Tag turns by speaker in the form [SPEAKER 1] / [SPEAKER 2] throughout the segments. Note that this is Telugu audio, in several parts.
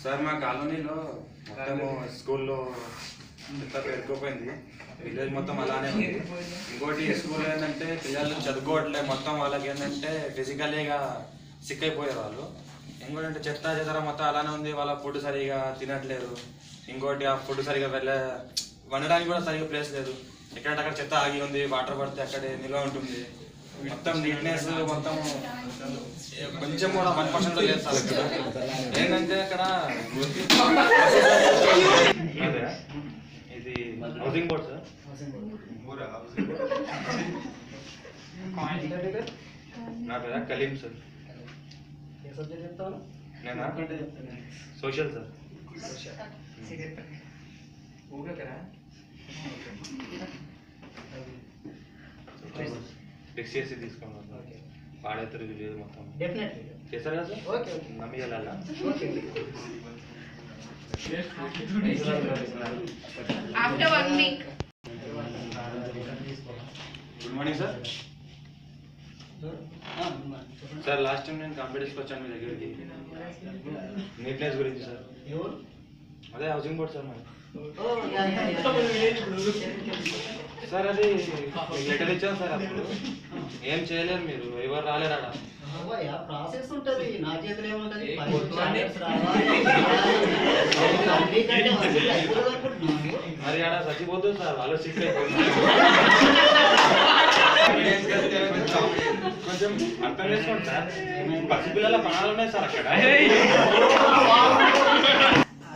[SPEAKER 1] సార్ మా కాలనీలో మొత్తము స్కూల్లో ఇంత పెరుకుపోయింది, విలేజ్ మొత్తం అలానే ఉంది. ఇంకోటి స్కూల్ ఏంటంటే పిల్లలు చదువుకోవట్లేదు, మొత్తం వాళ్ళకి ఏంటంటే ఫిజికల్లీగా సిక్ అయిపోయారు వాళ్ళు. ఇంకోటి అంటే చెత్త చెత్తర మొత్తం అలానే ఉంది, వాళ్ళ ఫుడ్ సరిగా తినట్లేదు. ఇంకోటి ఆ ఫుడ్ సరిగా వండడానికి కూడా సరిగా ప్లేస్ లేదు, ఎక్కడక్కడ చెత్త ఆగి ఉంది, వాటర్ పడితే అక్కడే నిల్వ ఉంటుంది. మొత్తం నీట్నెస్ మొత్తం కొంచెం కూడా 1% లేదు సార్. ఇక్కడ ఏంటంటే అక్కడ ఇది హౌసింగ్ బోర్డ్ సార్. నా పేరు కలీం సార్. నేనా సోషల్ సార్. డిక్సిఎస్సి తీసుకున్నాను, పాడేతరు లేదు మొత్తం చేశారు కదా సార్. నమ్మియాల good morning sir. Sir last time నేను కాంపిటీషన్కి వచ్చాను మీ దగ్గరికి, నీట్నెస్ గురించి సార్. అదే హౌసింగ్ బోర్డ్ సార్. మరి సార్ అది లెటర్ ఇచ్చాను సార్, అప్పుడు ఏం చేయలేరు మీరు, ఎవరు రాలేరు ఆడ.
[SPEAKER 2] ప్రాసెస్ ఉంటుంది, నా చేతిలో ఏముంటుంది.
[SPEAKER 1] మరి ఆడ చచ్చిపోతుంది సార్, వాళ్ళు సిక్ అయిపోతుంది. కొంచెం అర్థం చేసుకోండి సార్, పసిపిల్లల ప్రాణాలు ఉన్నాయి సార్ అక్కడ.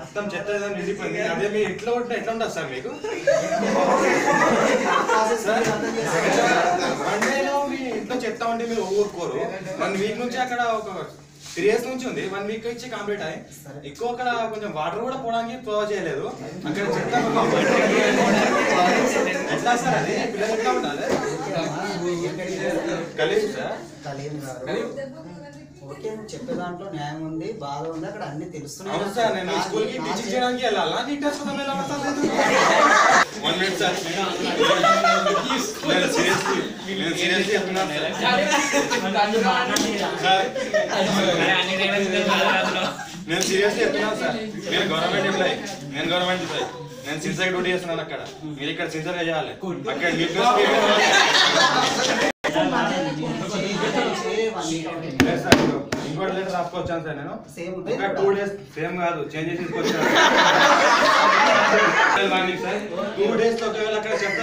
[SPEAKER 1] మొత్తం చెత్త నిండిపోయింది, అదే మీ ఇంట్లో ఉంటే ఎట్లా ఉంటుంది సార్ మీకు? మండేలో మీ ఇంట్లో చెత్త ఉంటే మీరు ఊరుకోరు. 1 వీక్ నుంచి అక్కడ ఒక 3 years నుంచి ఉంది, 1 వీక్ ఇచ్చి కంప్లీట్ అయ్యి ఎక్కువ అక్కడ కొంచెం వాటర్ కూడా పోవడానికి ప్రొవైడ్ చేయలేదు. అక్కడ చెత్త ఎట్లా సార్, అది పిల్లలు ఎట్లా ఉండాలి? కలిసి సార్
[SPEAKER 2] ఓకే, నువ్వు చెప్పే దాంట్లో న్యాయం ఉంది, బాధ ఉంది, అక్కడ అన్ని తెలుస్తున్నాయి.
[SPEAKER 1] అవును సార్, నేను స్కూల్కి టీచింగ్ చేయడానికి వెళ్ళాలా, నీట్ హాస్పిటల్ వెళ్ళాలా? 1 minute సార్, నేను సీరియస్లీ చెప్తున్నాను సార్. నేను సీరియస్లీ చెప్తున్నాను సార్, నేను గవర్నమెంట్ ఎంప్లాయీ, నేను సిన్సియర్ డ్యూటీ చేస్తున్నాను అక్కడ. మీరు ఇక్కడ సిన్సియర్గా చేయాలి. అక్కడ ఇంకోటి లెటర్ రాసుకొచ్చాను సార్ నేను. ఇంకా 2 days సేమ్ కాదు, చేంజ్ చేసి తీసుకొచ్చాను సార్. 2 days లో ఒకవేళ అక్కడ చెప్తా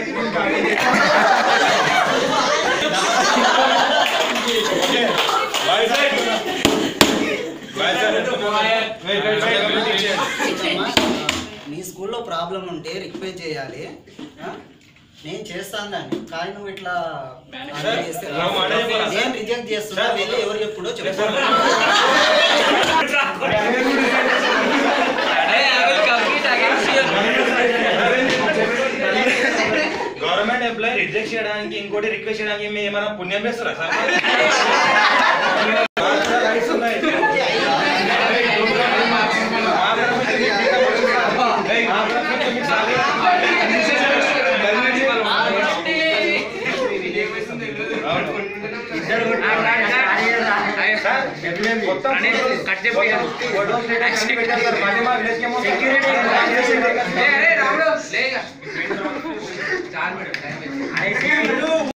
[SPEAKER 2] నీ స్కూల్లో ప్రాబ్లం ఉంటే రిక్వెస్ట్ చేయాలి, నేను చేస్తాను దాన్ని. కానీ నువ్వు ఇట్లా నేను రిజెక్ట్ చేస్తున్నా, వెళ్ళి ఎవరు ఎప్పుడో చెప్తాను.
[SPEAKER 1] గవర్నమెంట్ ఎంప్లాయీ రిజెక్ట్ చేయడానికి, ఇంకోటి రిక్వెస్ట్ చేయడానికి మేము ఏమైనా పుణ్యం చేస్తారా సార్? మొత్తం